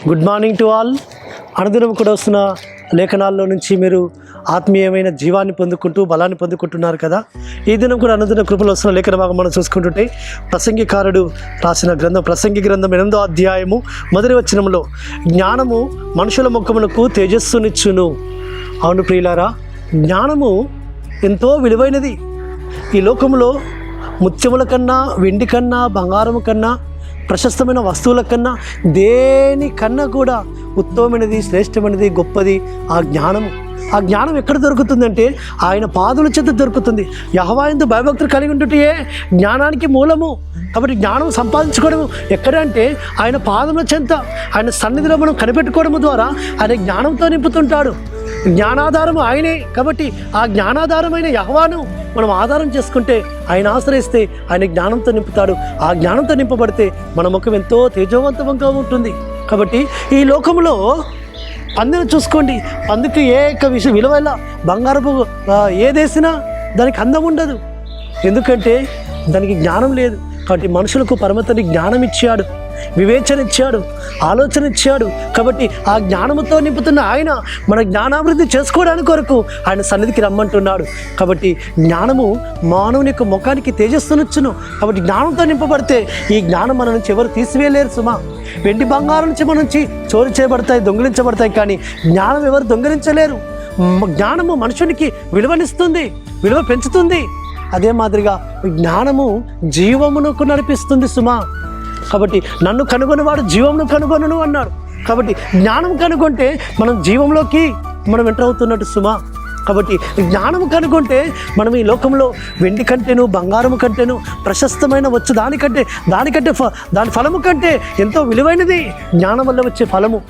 Good morning to all. అనుదినం కూడా వస్తున్న లేఖనాల్లో నుంచి మీరు ఆత్మీయమైన జీవాన్ని పొందుకుంటూ బలాన్ని పొందుకుంటున్నారు కదా. ఈ దినం కూడా అనుదిన కృపలో వస్తున్న లేఖన భాగం మనం చూసుకుంటుంటే ప్రసంగికారుడు రాసిన గ్రంథం ప్రసంగి గ్రంథం 8వ అధ్యాయము 1వ వచనంలో జ్ఞానము మనుషుల ముఖమునకు తేజస్సునిచ్చును. అవును ప్రియులారా, జ్ఞానము ఎంతో విలువైనది. ఈ లోకంలో ముత్యముల కన్నా, వెండి కన్నా, బంగారము కన్నా, ప్రశస్తమైన వస్తువుల కన్నా, దేనికన్నా కూడా ఉత్తమమైనది, శ్రేష్టమైనది, గొప్పది ఆ జ్ఞానము. ఆ జ్ఞానం ఎక్కడ దొరుకుతుందంటే ఆయన పాదుల చెంత దొరుకుతుంది. యెహోవా యందు భయభక్తులు కలిగి ఉండుటే జ్ఞానానికి మూలము. కాబట్టి జ్ఞానం సంపాదించుకోవడం ఎక్కడంటే ఆయన పాదముల చెంత, ఆయన సన్నిధిలో మనం కనిపెట్టుకోవడం ద్వారా ఆయన జ్ఞానంతో నింపుతుంటాడు. జ్ఞానాధారము ఆయనే. కాబట్టి ఆ జ్ఞానాధారమైన యెహోవాను మనం ఆధారం చేసుకుంటే, ఆయన ఆశ్రయిస్తే ఆయన జ్ఞానంతో నింపుతాడు. ఆ జ్ఞానంతో నింపబడితే మన ముఖం ఎంతో తేజవంతంగా ఉంటుంది. కాబట్టి ఈ లోకంలో పందిని చూసుకోండి, పందికి ఏ విషయం విలువైన బంగారపు ఏదేసినా దానికి అందం ఉండదు. ఎందుకంటే దానికి జ్ఞానం లేదు. కాబట్టి మనుషులకు పరమతని జ్ఞానం ఇచ్చాడు, వివేచన ఇచ్చాడు, ఆలోచన ఇచ్చాడు. కాబట్టి ఆ జ్ఞానంతో నింపుతున్న ఆయన మన జ్ఞానాభివృద్ధి చేసుకోవడానికి కొరకు ఆయన సన్నిధికి రమ్మంటున్నాడు. కాబట్టి జ్ఞానము మానవుని యొక్క ముఖానికి తేజస్సునిచ్చును. కాబట్టి జ్ఞానంతో నింపబడితే ఈ జ్ఞానం మన నుంచి ఎవరు తీసివేయలేరు సుమా. వెండి బంగారం నుంచి మన నుంచి చోరీ చేయబడతాయి, దొంగిలించబడతాయి, కానీ జ్ఞానం ఎవరు దొంగిలించలేరు. జ్ఞానము మనుషునికి విలువనిస్తుంది, విలువ పెంచుతుంది. అదే మాదిరిగా జ్ఞానము జీవమునకు నడిపిస్తుంది సుమా. కాబట్టి నన్ను కనుగొనేవాడు జీవమును కనుగొనను అన్నాడు. కాబట్టి జ్ఞానం కనుగొంటే మనం జీవంలోకి మనం ఎంటర్ అవుతున్నట్టు సుమా. కాబట్టి జ్ఞానం కనుగొంటే మనం ఈ లోకంలో వెండి కంటేను, బంగారము కంటేను, ప్రశస్తమైన వచ్చు దానికంటే దాని ఫలము కంటే ఎంతో విలువైనది జ్ఞానం వల్ల వచ్చే ఫలము.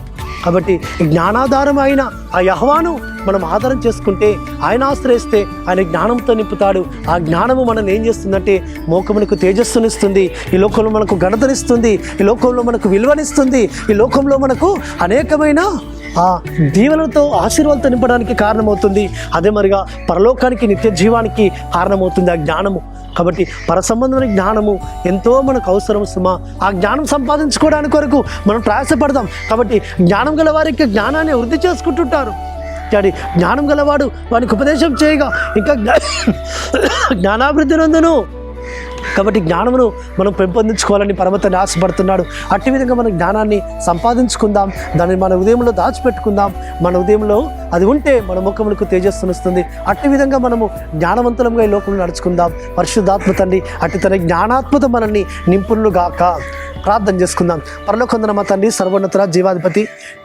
కాబట్టి జ్ఞానాధారం అయిన ఆ యెహోవాను మనం ఆధారం చేసుకుంటే, ఆయన ఆశ్రయిస్తే ఆయన జ్ఞానంతో నింపుతాడు. ఆ జ్ఞానము మనల్ని ఏం చేస్తుందంటే మోకమునకు తేజస్సునిస్తుంది, ఈ లోకంలో మనకు ఘనతనిస్తుంది, ఈ లోకంలో మనకు విలువనిస్తుంది, ఈ లోకంలో మనకు అనేకమైన ఆ దీవెనలతో ఆశీర్వాదాలతో నింపడానికి కారణమవుతుంది. అదే మరిగా పరలోకానికి, నిత్య జీవానికి కారణమవుతుంది ఆ జ్ఞానము. కాబట్టి పరసంబంధమైన జ్ఞానము ఎంతో మనకు అవసరం సుమా. ఆ జ్ఞానం సంపాదించుకోవడానికి కొరకు మనం ప్రయాసపడదాం. కాబట్టి జ్ఞానం గల వారికి జ్ఞానాన్ని వృద్ధి చేసుకుంటుంటారు. కానీ జ్ఞానం గలవాడు వానికి ఉపదేశం చేయగా ఇంకా జ్ఞానాభివృద్ధి నందును. కాబట్టి జ్ఞానమును మనం పెంపొందించుకోవాలని పరమతని ఆశపడుతున్నాడు. అట్టి విధంగా మన జ్ఞానాన్ని సంపాదించుకుందాం, దాన్ని మన హృదయంలో దాచిపెట్టుకుందాం. మన హృదయంలో అది ఉంటే మన ముఖములకు తేజస్సునిస్తుంది. అట్టి విధంగా మనము జ్ఞానవంతులంగా ఈ లోకంలో నడుచుకుందాం. పరిశుద్ధాత్మ తండ్రి అట్టి తన జ్ఞానాత్మత మనల్ని నింపును గాక. ప్రార్థన చేసుకుందాం. పరలోకందున మా తండ్రి, సర్వోన్నత జీవాధిపతి,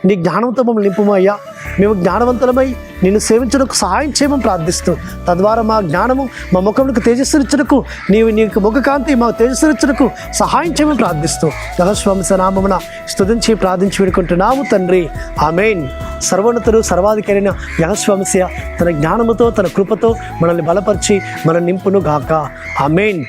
నీ జ్ఞానంతో మమ్మల్ని నింపుము అయ్యా. మేము జ్ఞానవంతులమై నిన్ను సేవించడానికి సహాయం చేయమని ప్రార్థిస్తూ, తద్వారా మా జ్ఞానము మా ముఖములకు తేజస్సునిచ్చుటకు, నీకు ముఖకాంతి మా తేజస్సునిచ్చుటకు సహాయం చేయమని ప్రార్థిస్తూ యెహోవా నామమున స్తుతించి ప్రార్థించి వేడుకుంటున్నాము తండ్రి. ఆమేన్. సర్వోన్నతుడు సర్వాధికారైన యెహోవా తన జ్ఞానముతో, తన కృపతో మనల్ని బలపరిచి మన నింపును గాక. ఆమేన్.